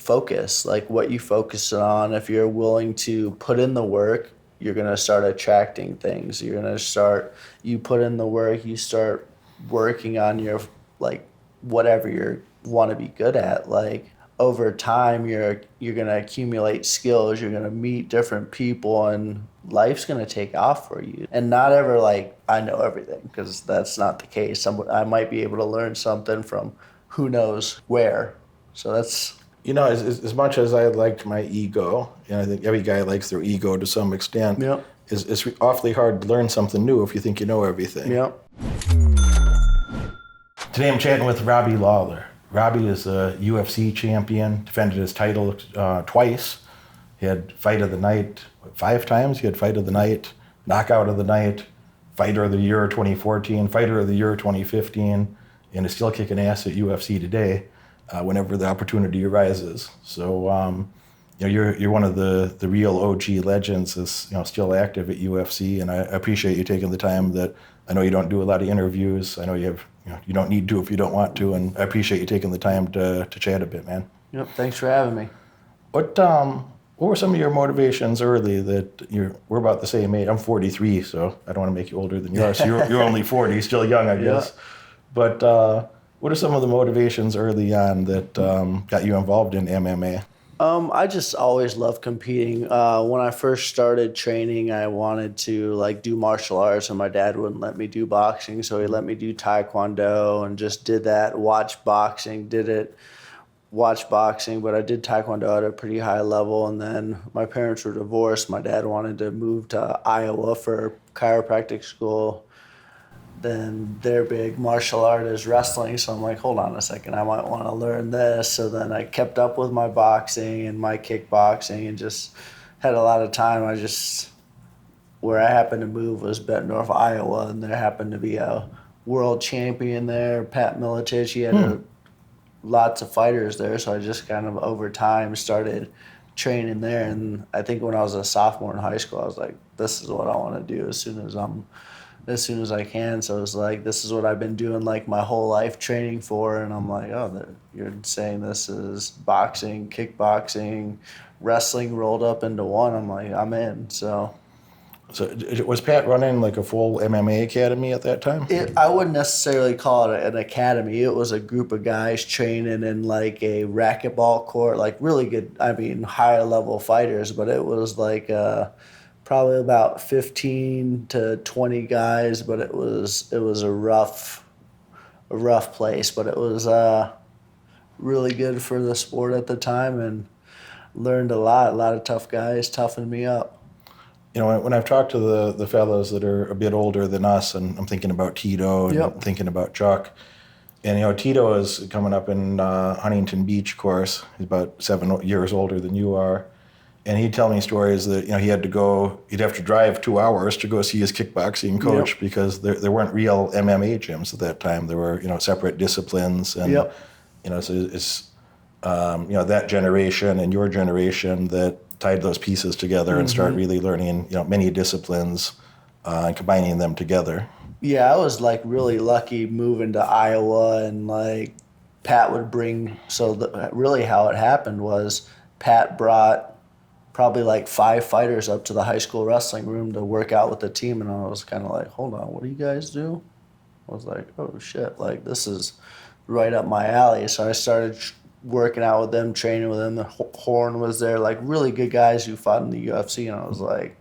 focus, like what you focus on. If you're willing to put in the work, you're going to start attracting things. You put in the work, you start working on your, like, whatever you want to be good at. Like, over time, you're going to accumulate skills, you're going to meet different people, and life's going to take off for you. And not ever like, I know everything, because that's not the case. I might be able to learn something from who knows where. So that's... As much as I liked my ego, and I think every guy likes their ego to some extent, Yep. it's awfully hard to learn something new if you think you know everything. Yep. Today I'm chatting with Robbie Lawler. Robbie is a UFC champion, defended his title twice. He had fight of the night 5 times. He had fight of the night, knockout of the night, fighter of the year 2014, fighter of the year 2015, and is still kicking ass at UFC today. Whenever the opportunity arises. So, you're one of the real OG legends that's, still active at UFC, and I appreciate you taking the time. That I know you don't do a lot of interviews. I know you don't need to if you don't want to, and I appreciate you taking the time to chat a bit, man. Yep. Thanks for having me. What were some of your motivations early that we're about the same age? I'm 43, so I don't want to make you older than you are. So you're only 40, still young, I guess. Yeah. But what are some of the motivations early on that got you involved in MMA? I just always loved competing. When I first started training, I wanted to do martial arts, and my dad wouldn't let me do boxing, so he let me do taekwondo and just did that. Watched boxing, but I did taekwondo at a pretty high level, and then my parents were divorced. My dad wanted to move to Iowa for chiropractic school. Then their big martial art is wrestling, so I'm like, hold on a second, I might want to learn this. So then I kept up with my boxing and my kickboxing and just had a lot of time. Where I happened to move was Bettendorf, Iowa, and there happened to be a world champion there, Pat Miletich. He had lots of fighters there, so I just kind of over time started training there. And I think when I was a sophomore in high school, I was like, this is what I want to do as soon as I can. So it's like, this is what I've been doing like my whole life training for. And I'm like, oh, you're saying this is boxing, kickboxing, wrestling rolled up into one. I'm like, I'm in. So was Pat running like a full MMA academy at that time? I wouldn't necessarily call it an academy. It was a group of guys training in like a racquetball court, like really good, higher level fighters, but it was like probably about 15 to 20 guys, but it was a rough place, but it was really good for the sport at the time, and learned a lot of tough guys toughened me up. When I've talked to the fellows that are a bit older than us, and I'm thinking about Tito and I'm thinking about Chuck, and Tito is coming up in Huntington Beach, of course. He's about 7 years older than you are. And he'd tell me stories that, he'd have to drive 2 hours to go see his kickboxing coach because there weren't real MMA gyms at that time. There were, separate disciplines. And, so it's, that generation and your generation that tied those pieces together and start really learning, many disciplines and combining them together. Yeah, I was really lucky moving to Iowa, and Pat would bring, really how it happened was Pat brought probably 5 fighters up to the high school wrestling room to work out with the team, and I was kind of like, hold on, what do you guys do? I was like, oh shit, this is right up my alley. So I started working out with them, training with them. The Horn was there, really good guys who fought in the UFC, and I was like,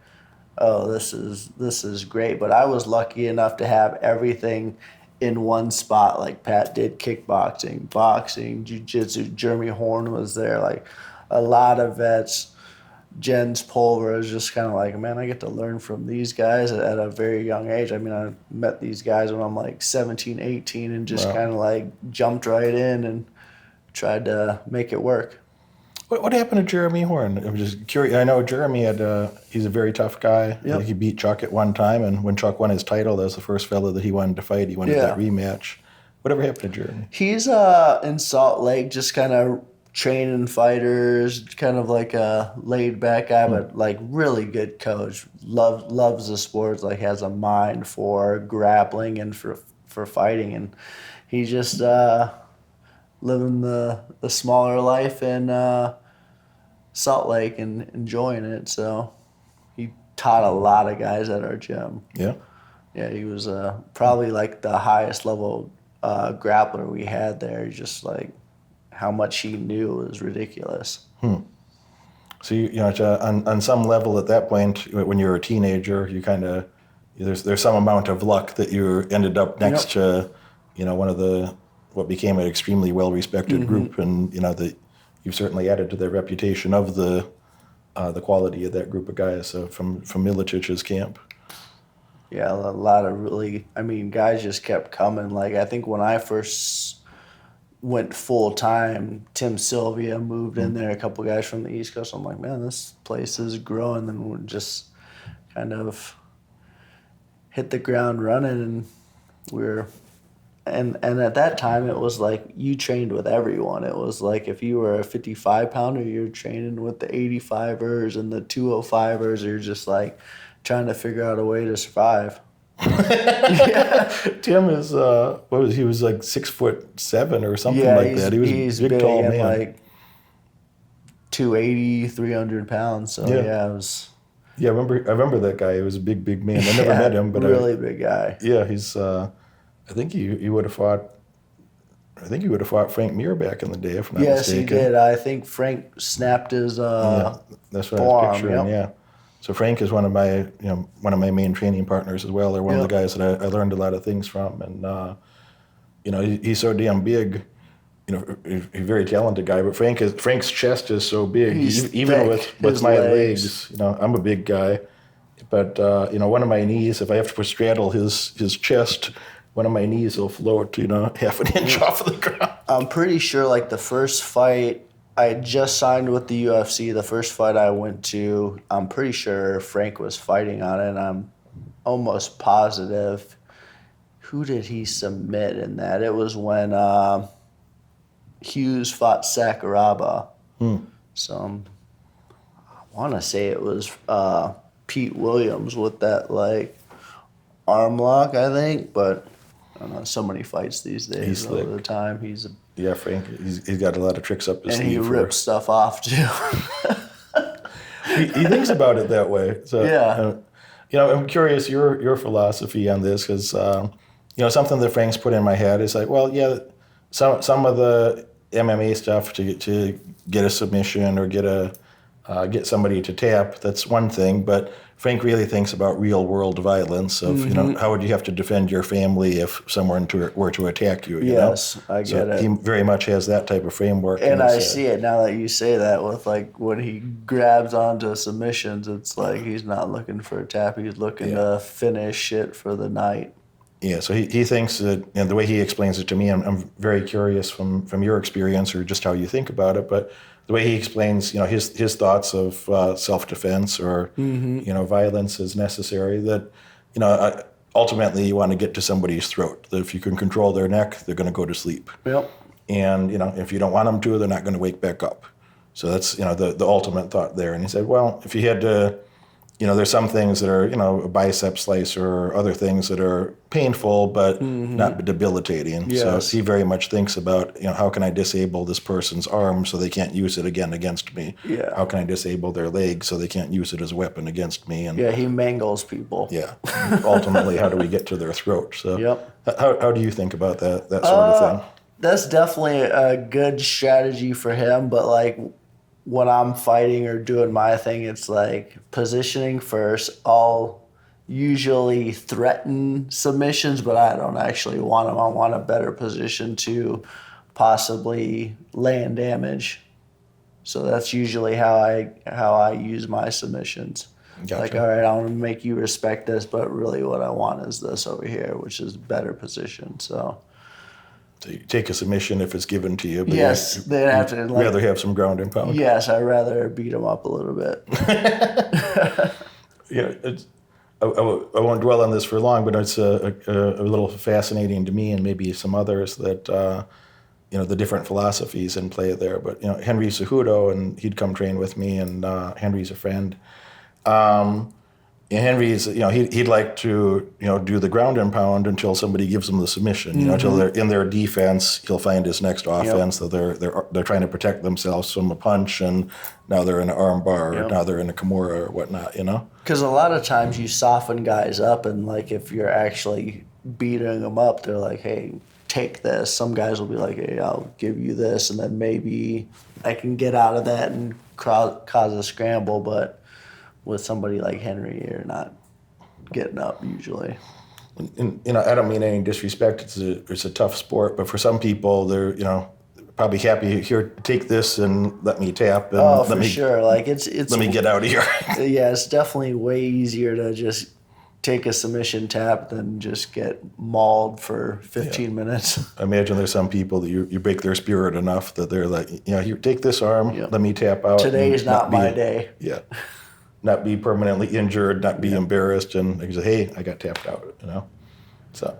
oh, this is great. But I was lucky enough to have everything in one spot. Like Pat did kickboxing, boxing, jiu-jitsu. Jeremy Horn was there, a lot of vets. Jens Pulver is just kind of like, man, I get to learn from these guys at a very young age. I met these guys when I'm 17, 18 and just kind of jumped right in and tried to make it work. What happened to Jeremy Horn? I'm just curious. I know Jeremy he's a very tough guy. Yep. I think he beat Chuck at one time, and when Chuck won his title, that was the first fella that he wanted to fight. He wanted that rematch. Whatever happened to Jeremy? He's in Salt Lake, just kind of training fighters, kind of like a laid-back guy, but really good coach. Loves the sports, has a mind for grappling and for fighting, and he just living the smaller life in Salt Lake and enjoying it. So he taught a lot of guys at our gym. Yeah. Yeah, he was probably like the highest level grappler we had there. Just like how much he knew was ridiculous. So on some level at that point, when you were a teenager, you kind of there's some amount of luck that you ended up next to, one of what became an extremely well respected group, and that you've certainly added to the reputation of the quality of that group of guys. So from Milicich's camp. Yeah, a lot of really, guys just kept coming. Like, I think when I first went full time, Tim Sylvia moved in there, a couple guys from the East Coast. I'm like, man, this place is growing, and we're just kind of hit the ground running, and at that time it was like you trained with everyone. It was like if you were a 55 pounder, you're training with the 85ers and the 205ers. You're just like trying to figure out a way to survive. Tim is he was like 6'7" or something like that. He was he's a big tall man. Like 280, 300 pounds. So it was. Yeah, I remember that guy. He was a big man. I never met him, but really big guy. Yeah, he's. I think he would have fought. I think he would have fought Frank Mir back in the day, if I'm not mistaken. Yes, he did. I think Frank snapped his that's what forearm, I was picturing. Yeah. So Frank is one of my main training partners as well, or one of the guys that I learned a lot of things from, and he's so damn big. He's a very talented guy, but Frank's chest is so big. Even with my legs, I'm a big guy, but one of my knees, if I have to straddle his chest, one of my knees will float, half an inch off of the ground. I'm pretty sure, like, the first fight, I had just signed with the UFC. The first fight I went to, I'm pretty sure Frank was fighting on it, and I'm almost positive. Who did he submit in that? It was when Hughes fought Sakuraba. So I want to say it was Pete Williams with that, like, arm lock, I think, but I don't know, so many fights these days. He's all the time. Frank. He's got a lot of tricks up his sleeve. And he rips stuff off too. he thinks about it that way. So I'm curious your philosophy on this, because something that Frank's put in my head is like, well, yeah, some of the MMA stuff to get a submission or get somebody to tap, that's one thing, but Frank really thinks about real world violence of, how would you have to defend your family if someone were to attack you, Yes, I get it. He very much has that type of framework. And I see it now that you say that with, like, when he grabs onto submissions, it's like he's not looking for a tap, he's looking to finish it for the night. Yeah, so he thinks that, the way he explains it to me, I'm very curious from your experience or just how you think about it, but the way he explains, his thoughts of self-defense or, violence is necessary, that, ultimately you want to get to somebody's throat. That if you can control their neck, they're going to go to sleep. Yep. And, if you don't want them to, they're not going to wake back up. So that's, the ultimate thought there. And he said, well, if you had to, there's some things that are, a bicep slice or other things that are painful, but not debilitating. Yes. So he very much thinks about, how can I disable this person's arm so they can't use it again against me? Yeah. How can I disable their leg so they can't use it as a weapon against me? And he mangles people. Yeah. Ultimately, how do we get to their throat? So how do you think about that sort of thing? That's definitely a good strategy for him, but, like, when I'm fighting or doing my thing, it's like positioning first. I'll usually threaten submissions, but I don't actually want them. I want a better position to possibly land damage. So that's usually how I use my submissions. Gotcha. Like, all right, I want to make you respect this, but really what I want is this over here, which is better position. So you take a submission if it's given to you. But yes, they'd have to. Like, rather have some ground and pound. Yes, I'd rather beat them up a little bit. I won't dwell on this for long, but it's a little fascinating to me and maybe some others that the different philosophies in play there. But Henry Cejudo, and he'd come train with me, and Henry's a friend. Henry's, he'd like to, do the ground and pound until somebody gives him the submission. Until they're in their defense, he'll find his next offense. So they're trying to protect themselves from a punch, and now they're in an arm bar, or now they're in a Kimura or whatnot. Because a lot of times you soften guys up, and like if you're actually beating them up, they're like, "Hey, take this." Some guys will be like, "Hey, I'll give you this," and then maybe I can get out of that and cause a scramble, but with somebody like Henry, you're not getting up usually. And I don't mean any disrespect. It's a tough sport, but for some people, they're probably happy here. Take this and let me tap. And for sure. Like it's. Let me get out of here. Yeah, it's definitely way easier to just take a submission tap than just get mauled for 15 minutes. I imagine there's some people that you break their spirit enough that they're like, here, take this arm. Let me tap out. Today's not my day. Yeah. Not be permanently injured, not be embarrassed, and they say, "Hey, I got tapped out." So,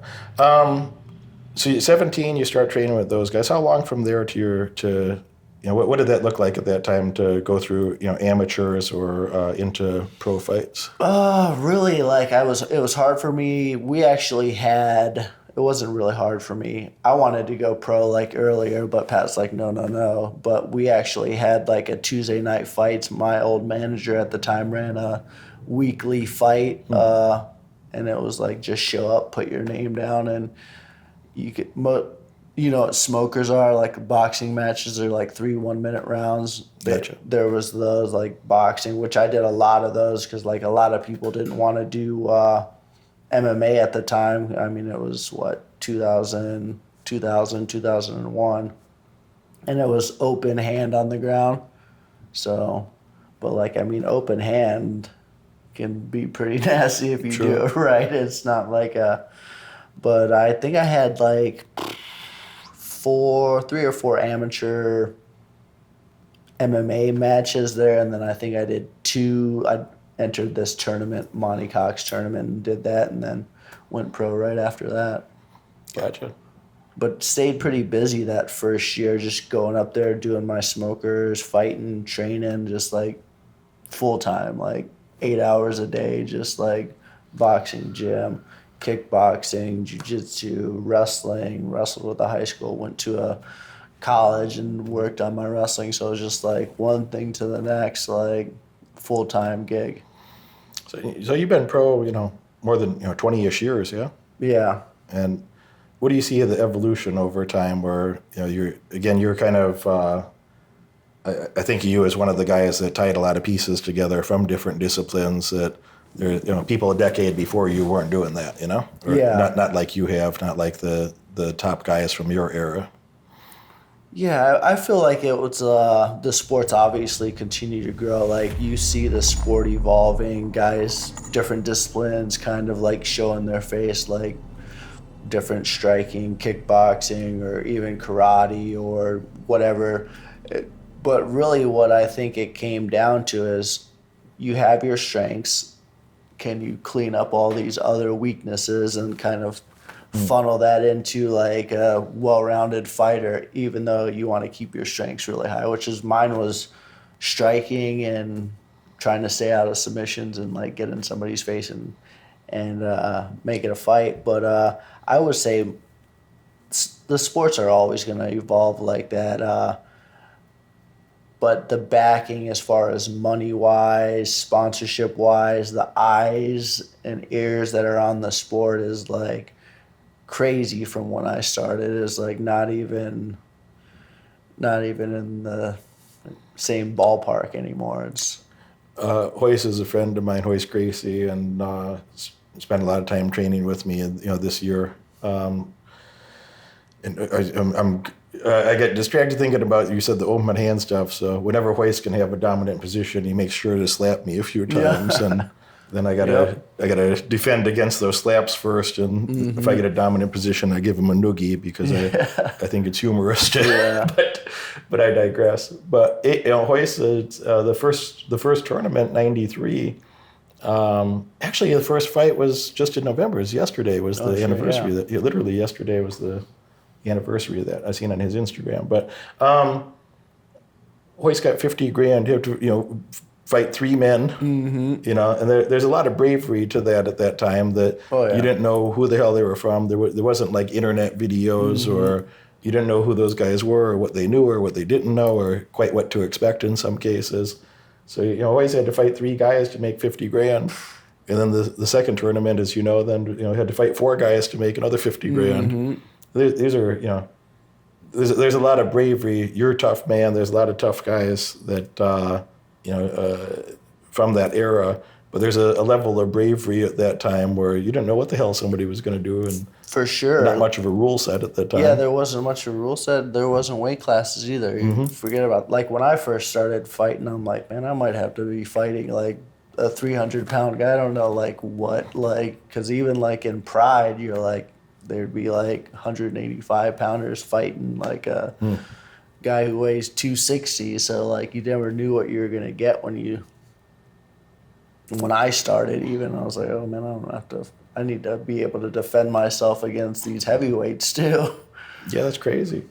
so you're 17, you start training with those guys. How long from there what did that look like at that time to go through, amateurs or into pro fights? Really, like it was hard for me. We actually had. It wasn't really hard for me. I wanted to go pro like earlier, but Pat's like, no. But we actually had like a Tuesday night fights. My old manager at the time ran a weekly fight, and it was like just show up, put your name down, and you could. What smokers are, like boxing matches are like 3 1-minute rounds. Gotcha. There was those like boxing, which I did a lot of those because like a lot of people didn't want to do MMA at the time. I mean, it was 2000, 2001, and it was open hand on the ground. So, but open hand can be pretty nasty if you do it right. It's not like but I think I had like 3 or 4 amateur MMA matches there, and then I think I did 2. I entered this tournament, Monty Cox tournament, and did that, and then went pro right after that. Gotcha. But stayed pretty busy that first year, just going up there, doing my smokers, fighting, training, just like full time, like 8 hours a day, just like boxing, gym, kickboxing, jiu-jitsu, wrestled with the high school, went to a college and worked on my wrestling. So it was just like one thing to the next, like full-time gig. So you've been pro, more than 20-ish years, yeah? Yeah. And what do you see of the evolution over time where, you're kind of, I think of you as one of the guys that tied a lot of pieces together from different disciplines that there, people a decade before you weren't doing that, Or yeah. Not like you have, not like the top guys from your era. Yeah, I feel like it was the sports obviously continue to grow. Like you see the sport evolving, guys, different disciplines kind of like showing their face, like different striking, kickboxing, or even karate or whatever. But really what I think it came down to is you have your strengths. Can you clean up all these other weaknesses and kind of funnel that into like a well-rounded fighter, even though you want to keep your strengths really high, which is mine was striking and trying to stay out of submissions and like get in somebody's face and make it a fight. But I would say the sports are always going to evolve like that. But the backing as far as money-wise, sponsorship-wise, the eyes and ears that are on the sport is like crazy from when I started. It's like not even in the same ballpark anymore. It's Hoyce is a friend of mine, Hoyce Gracie, and spent a lot of time training with me. This year, and I get distracted thinking about you said the open hand stuff. So whenever Hoyce can have a dominant position, he makes sure to slap me a few times, and then I gotta defend against those slaps first. And if I get a dominant position, I give him a noogie because I think it's humorous. But I digress. But Hoyce, the first tournament, '93. Actually, the first fight was just in November. Yesterday was the anniversary. Yeah. Literally yesterday was the anniversary of that. I seen on his Instagram. But Hoyce got $50,000. You have to, fight 3 men, you know, and there's a lot of bravery to that at that time that you didn't know who the hell they were from. There wasn't like internet videos or you didn't know who those guys were or what they knew or what they didn't know or quite what to expect in some cases. So you always had to fight 3 guys to make 50 grand. And then the second tournament, as you know, then had to fight 4 guys to make another 50 grand. These are, there's a lot of bravery. You're a tough man. There's a lot of tough guys that, from that era. But there's a level of bravery at that time where you didn't know what the hell somebody was going to do. And for sure. Not much of a rule set at that time. Yeah, there wasn't much of a rule set. There wasn't weight classes either. You forget about, like, when I first started fighting, I'm like, man, I might have to be fighting, like, a 300-pound guy. I don't know, like, what, like, because even, like, in Pride, you're like, there'd be, like, 185-pounders fighting, like, a guy who weighs 260. So, like, you never knew what you were going to get when I started, even. I was like, oh, man, I need to be able to defend myself against these heavyweights, too. Yeah, that's crazy.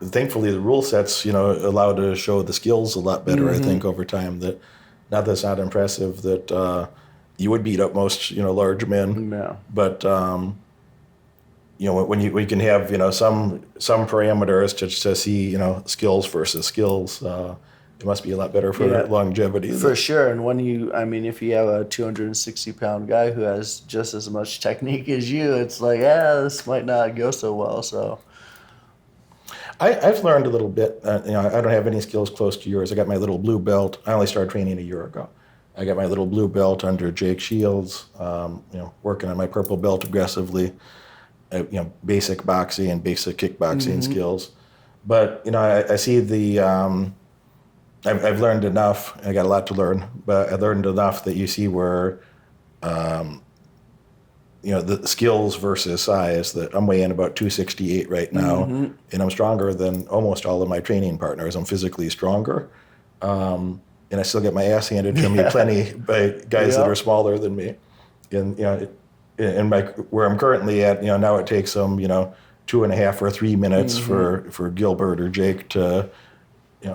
Thankfully the rule sets, allow to show the skills a lot better, I think, over time. That's not impressive that you would beat up most, large men. No. But, when you can have, some parameters to see, skills versus skills, it must be a lot better for longevity. For sure. And if you have a 260-pound guy who has just as much technique as you, it's like, this might not go so well. So I've learned a little bit. I don't have any skills close to yours. I got my little blue belt. I only started training a year ago. I got my little blue belt under Jake Shields, working on my purple belt aggressively, basic boxing and basic kickboxing skills. But, I see I've learned enough. I got a lot to learn, but I learned enough that you see where, the skills versus size. That I'm weighing about 268 right now, and I'm stronger than almost all of my training partners. I'm physically stronger, and I still get my ass handed to me plenty by guys that are smaller than me. And where I'm currently at, now it takes them 2.5 or 3 minutes for Gilbert or Jake to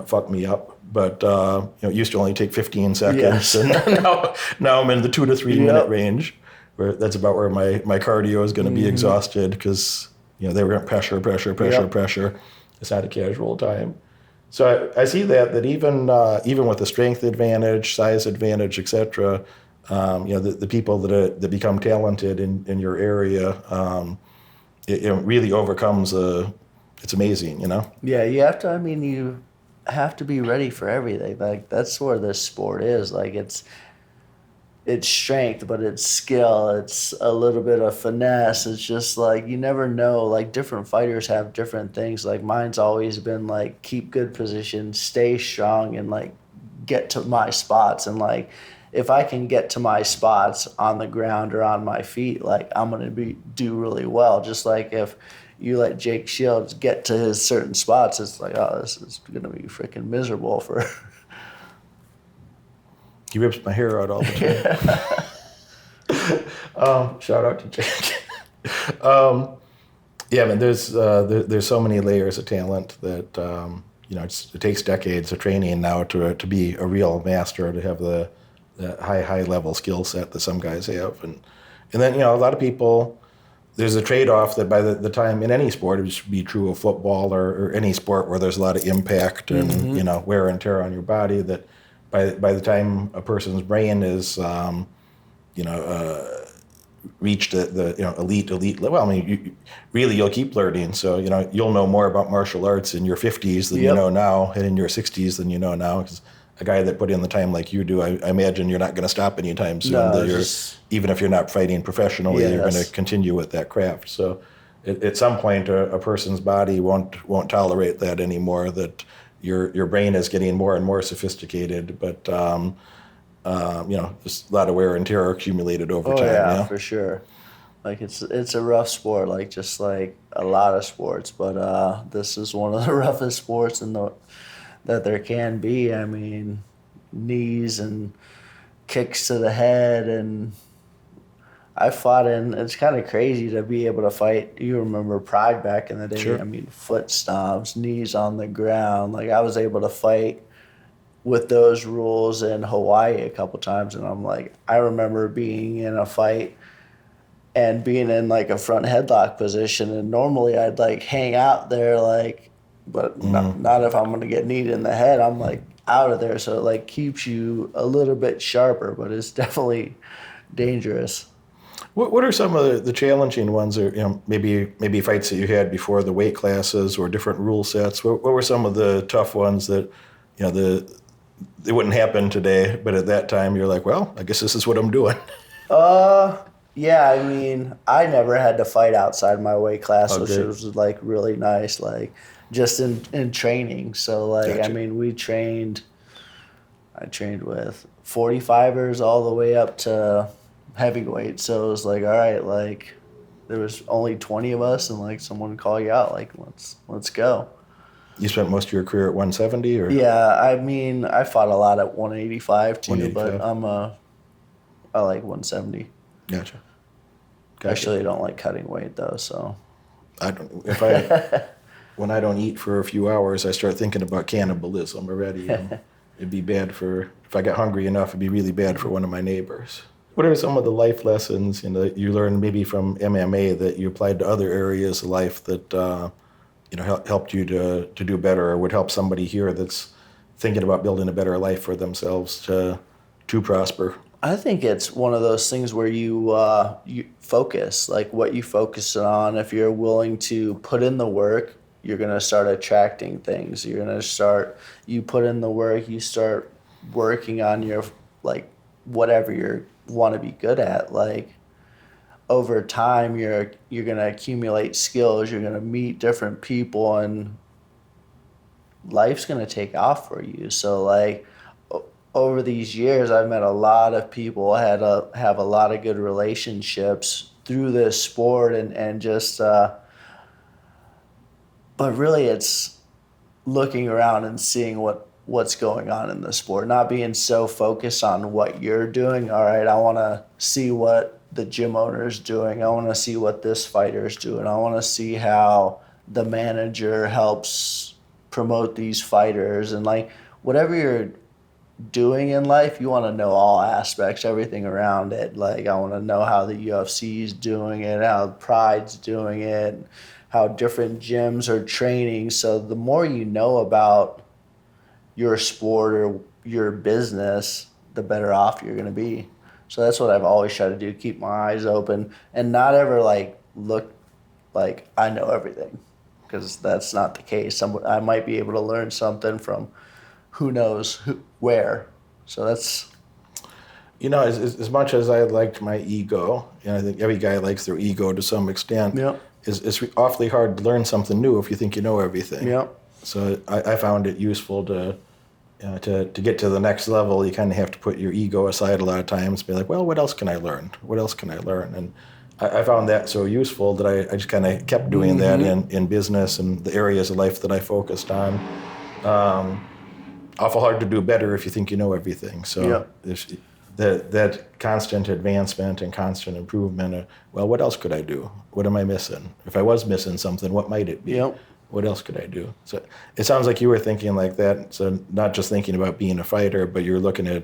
fuck me up. But it used to only take 15 seconds, and now I'm in the 2 to 3 minute range. Where that's about where my cardio is going to be exhausted because they were pressure. It's not a casual time. So I see that even with the strength advantage, size advantage, etc. The people that become talented in your area, it really overcomes. It's amazing, Yeah, you have to. You have to be ready for everything. Like, that's where this sport is. Like, it's strength, but it's skill. It's a little bit of finesse. It's just like, you never know. Like, different fighters have different things. Like, mine's always been like, keep good position, stay strong, and like get to my spots. And like, if I can get to my spots on the ground or on my feet, like, I'm gonna do really well. Just like if you let Jake Shields get to his certain spots, it's like, oh, this is going to be freaking miserable for... He rips my hair out all the time. Shout out to Jake. There's so many layers of talent that, it takes decades of training now to be a real master, to have the high level skill set that some guys have. And then, a lot of people... There's a trade-off that by the time in any sport, it should be true of football or any sport where there's a lot of impact and wear and tear on your body, that by the time a person's brain is reached the elite level, you'll keep learning. So you'll know more about martial arts in your 50s than you know now, and in your 60s than you know now. Because a guy that put in the time like you do, I imagine you're not going to stop anytime soon. No, even if you're not fighting professionally, you're going to continue with that craft. So at some point, a person's body won't tolerate that anymore, that your brain is getting more and more sophisticated, but just a lot of wear and tear accumulated over time. Yeah, for sure. Like, it's a rough sport, like just like a lot of sports, but this is one of the roughest sports that there can be. Knees and kicks to the head, and I fought it's kind of crazy to be able to fight. You remember Pride back in the day? Sure. Foot stomps, knees on the ground. Like, I was able to fight with those rules in Hawaii a couple times, and I'm like, I remember being in a fight and being in like a front headlock position, and normally I'd like hang out there, like, but not if I'm gonna get kneed in the head. I'm like out of there, so it like keeps you a little bit sharper, but it's definitely dangerous. What are some of the challenging ones, or maybe fights that you had before the weight classes or different rule sets? What were some of the tough ones that they wouldn't happen today, but at that time you're like, well, I guess this is what I'm doing. Yeah, I mean, I never had to fight outside my weight class, which was like really nice, like just in training. So like, gotcha. I mean, I trained with 45ers all the way up to heavyweight. So it was like, all right, like there was only 20 of us, and like someone would call you out, like let's go. You spent most of your career at 170, or? Yeah, I mean, I fought a lot at 185 too, 185. But I like 170. Gotcha. Actually, I don't like cutting weight though, so. I don't. When I don't eat for a few hours, I start thinking about cannibalism already. It'd be bad if I got hungry enough, it'd be really bad for one of my neighbors. What are some of the life lessons you learned maybe from MMA that you applied to other areas of life that helped you to do better, or would help somebody here that's thinking about building a better life for themselves to prosper? I think it's one of those things where you focus, like what you focus on. If you're willing to put in the work, you're going to start attracting things. You put in the work, you start working on your, like, whatever you want to be good at. Like, over time, you're going to accumulate skills, you're going to meet different people, and life's going to take off for you. So, like, over these years, I've met a lot of people, have a lot of good relationships through this sport, and just, but really it's looking around and seeing what's going on in the sport, not being so focused on what you're doing. All right, I want to see what the gym owner's doing. I want to see what this fighter's doing. I want to see how the manager helps promote these fighters. And like, whatever you're doing in life, you want to know all aspects, everything around it. Like, I want to know how the UFC is doing it, how Pride's doing it, how different gyms are training. So the more you know about your sport or your business, the better off you're going to be. So that's what I've always tried to do, keep my eyes open and not ever like look like I know everything, because that's not the case. I might be able to learn something from who knows where. So that's... as much as I liked my ego, and I think every guy likes their ego to some extent, yep. It's awfully hard to learn something new if you think you know everything. Yep. So I found it useful to get to the next level. You kind of have to put your ego aside a lot of times, be like, well, what else can I learn? What else can I learn? And I found that so useful that I just kind of kept doing that in business and the areas of life that I focused on. Awful hard to do better if you think you know everything. So that constant advancement and constant improvement, well, what else could I do? What am I missing? If I was missing something, what might it be? Yep. What else could I do? So it sounds like you were thinking like that. So not just thinking about being a fighter, but you're looking at,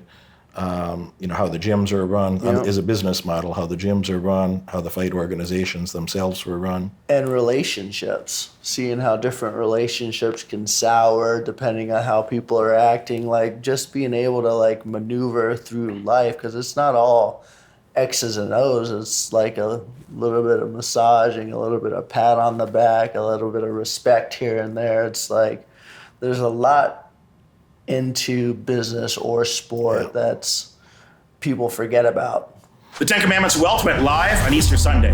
how the gyms are run as a business model, how the gyms are run, how the fight organizations themselves were run. And relationships, seeing how different relationships can sour depending on how people are acting, like just being able to like maneuver through life, because it's not all X's and O's. It's like a little bit of massaging, a little bit of pat on the back, a little bit of respect here and there. It's like there's a lot into business or sport that's people forget about. The Ten Commandments Wealth went live on Easter Sunday.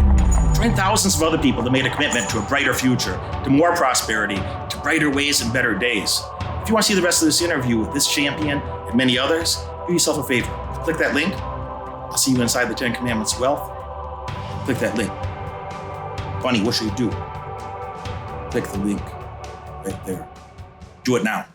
Join thousands of other people that made a commitment to a brighter future, to more prosperity, to brighter ways and better days. If you want to see the rest of this interview with this champion and many others, do yourself a favor. Click that link. I'll see you inside the Ten Commandments Wealth. Click that link. Funny, what should you do? Click the link right there. Do it now.